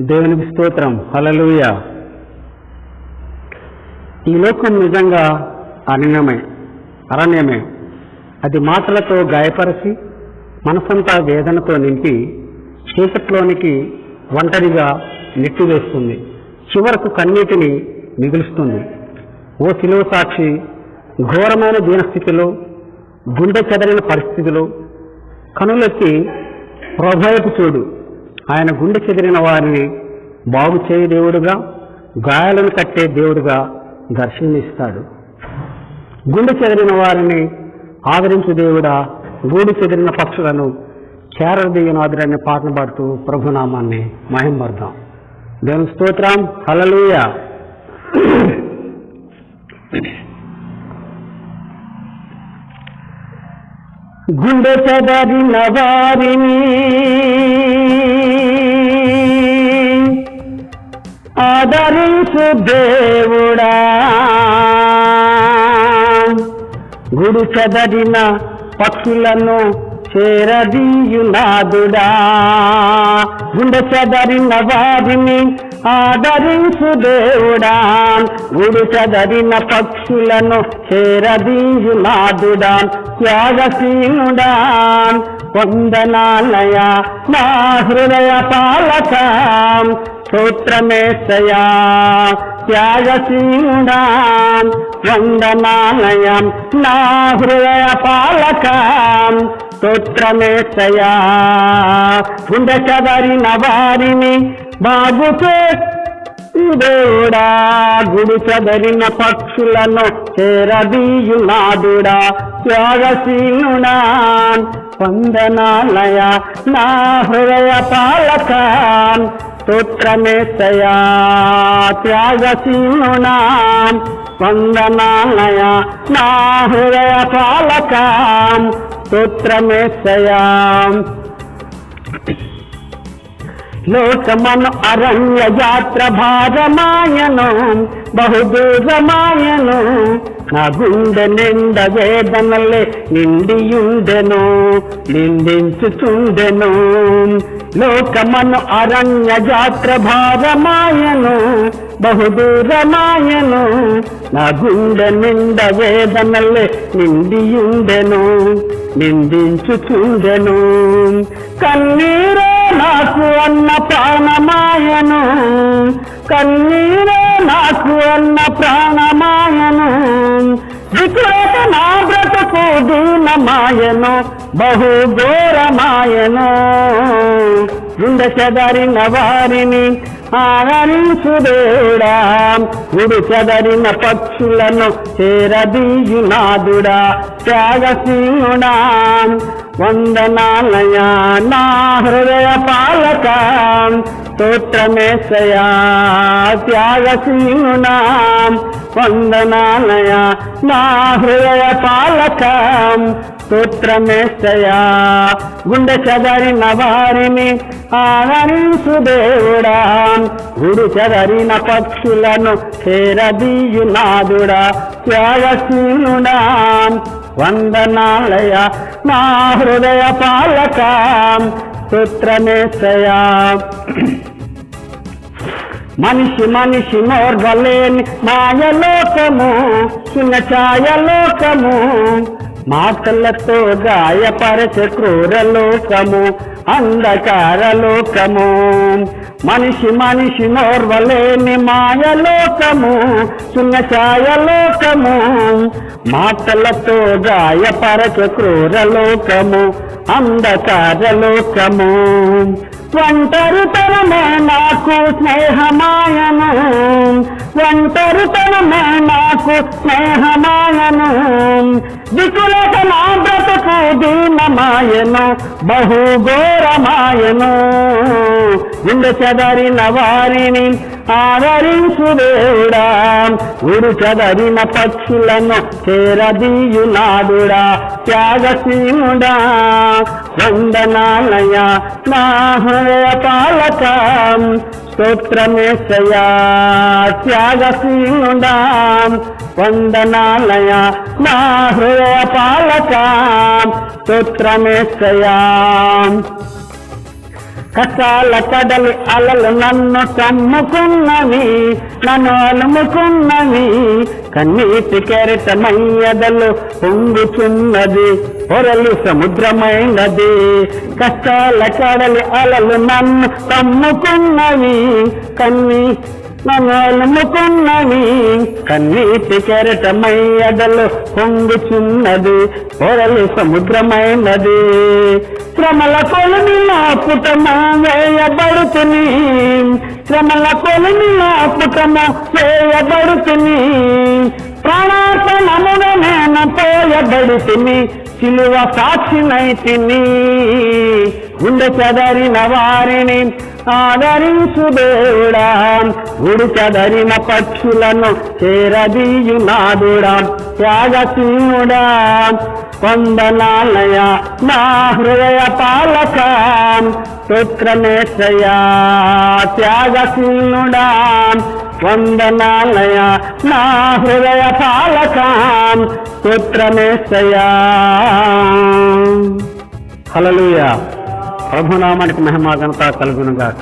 దేవునికి స్తోత్రం. హల్లెలూయా. ఈ లోకం నిజంగా అరణ్యమే. అది మాటలతో గాయపరిచి మనసంతా వేదనతో నింపి చీకట్లోనికి ఒంటరిగా నెట్టివేస్తుంది. చివరకు కన్నీటిని మిగులుస్తుంది. ఓ శిలువ సాక్షి, ఘోరమైన దీనస్థితిలో, గుండె చెదరిన పరిస్థితిలో కనులెత్తి ప్రభువైపు చూడు. ఆయన గుండె చెదిరిన వారిని బాగు చేయ దేవుడుగా, గాయాలను కట్టే దేవుడుగా దర్శనమిస్తాడు. గుండె చెదిరిన వారిని ఆదరించు దేవుడా, గూడు చెదిరిన పక్షులను చేరదీయనాదురనే పాటను పాడుతూ ప్రభునామాన్ని మహింపర్దాం. దేవుని స్తోత్రం. హల్లెలూయా. గుండె చెదరిన వారిని ఆదరించు దేవుడా, గుడి చెదరిన పక్షులను చేరదీయునాదుడా. గుండె చెదరిన వారిని ఆదరించు దేవుడా, గుడి చెదరిన పక్షులను చేరదీయునాదుడా. త్యాగశీనుడా, వందనాలయ నా హృదయ పాలక, స్తోత్రమేసయా. త్యాగశీనుడా, వందనాలయం నా హృదయ పాలక, స్తోత్రమేసయా. గుండె చెదరిన వారిని బాగు దేవుడా, గుడి చెదరిన పక్షులను చేరదీయునాదుడా. త్యాగశీనుడా, వందనాలయ నా హృదయ పాలక, స్తోత్రమేసయా. త్యాగశీనుడా, వందనాలయ నా హృదయ పాలక, స్తోత్రమేసయా. లోకమను అరణ్య యాత్ర భారమాయను, బహుదూరమాయను. నా గుండె నిండ వేదనలే నిండియుండెను, నిందించుచుండెను. లోకమను అరణ్య యాత్ర భారమాయను, బహుదూరమాయను. నా గుండె నిండ వేదనలే నిండియుండెను, నిందించుచుండెను. కన్నీరే నాకు అన్న ప్రాణమాయను, కన్నీరే నాకు అన్న ప్రాణమాయను. వికృత నా బ్రతుకు దీనమాయను, బహుఘోరమాయను. గుండె చెదరిన వారిని ఆదరించు దేవుడా, గుడి చెదరిన పక్షులను చేరదీయునాదుడా. త్యాగశీనుడా, వందనాలయ నా హృదయ పాలక, స్తోత్రమేసయా. త్యాగశీనుడా, వందనాలయ నా హృదయ పాలక, స్తోత్రమేసయా. గుండె చెదరిన వారిని ఆదరించు దేవుడా, గుడి చెదరిన పక్షులను చేరదీయునాదుడా. త్యాగశీనుడా, వందనాలయ నా హృదయ పాలక, స్తోత్రమేసయా. మనిషి మోర్గలేని మాయలోకము, చిన్న ఛాయలోకము. మాటలతో గాయపరచే క్రూరలోకము, అంధకారలోకము. మనిషి నోర్వలేని మాయలోకము, చిన్న ఛాయలోకము. మాటలతో గాయపరచే క్రూరలోకము, అంధకారలోకము. ఒంటరితనమే నాకు స్నేహమాయను, ఒంటరితనమే నాకు స్నేహమాయను. వికులత నా బ్రతుకు దీనమాయను, బహుఘోరమాయను. గుండె చెదరిన వారిని ఆదరించు దేవుడా, గుడి చెదరిన పక్షులను చేరదీయునాదుడా. త్యాగశీనుడా, వందనాలయ నా హృదయ పాలక, స్తోత్రమేసయా. త్యాగశీనుడా, వందనాలయ నా హృదయ పాలక, స్తోత్రమేసయా. కష్టాల కడలి అలలు నన్ను కమ్ముకున్నవి, నన్ను అలుముకున్నవి. కన్నీటి కెరటమయ్యదలు పొంగుచున్నది, పొరలు సముద్రమైనది. కష్టాల కడలి అలలు నన్ను కమ్ముకున్నవి, నన్ను అలుముకున్నవి. కన్నీటి కెరటమయ్యదలు పొంగుచున్నది, పొరలు సముద్రమైనది. శ్రమల కొలిమిలో పుటము వేయబడుతుని, శ్రమల కొలిమిలో పుటము వేయబడుతుని. ప్రాణార్పణముగా నేను పోయబడుతుని, సిలువ సాక్షినైతిని. గుండె చెదరిన వారిని ఆదరించు దేవుడా, గుడి చెదరిన పక్షులను చేరదీయునాదుడా. త్యాగశీనుడా వందనాలయ నా హృదయ పాలక, స్తోత్రమేసయ్యా. త్యాగశీనుడా వందనాలయ నా హృదయ పాలక, స్తోత్రమేసయ్యా. హల్లెలూయా. ప్రభునామానికి మహిమ ఘనత కలుగును గాక.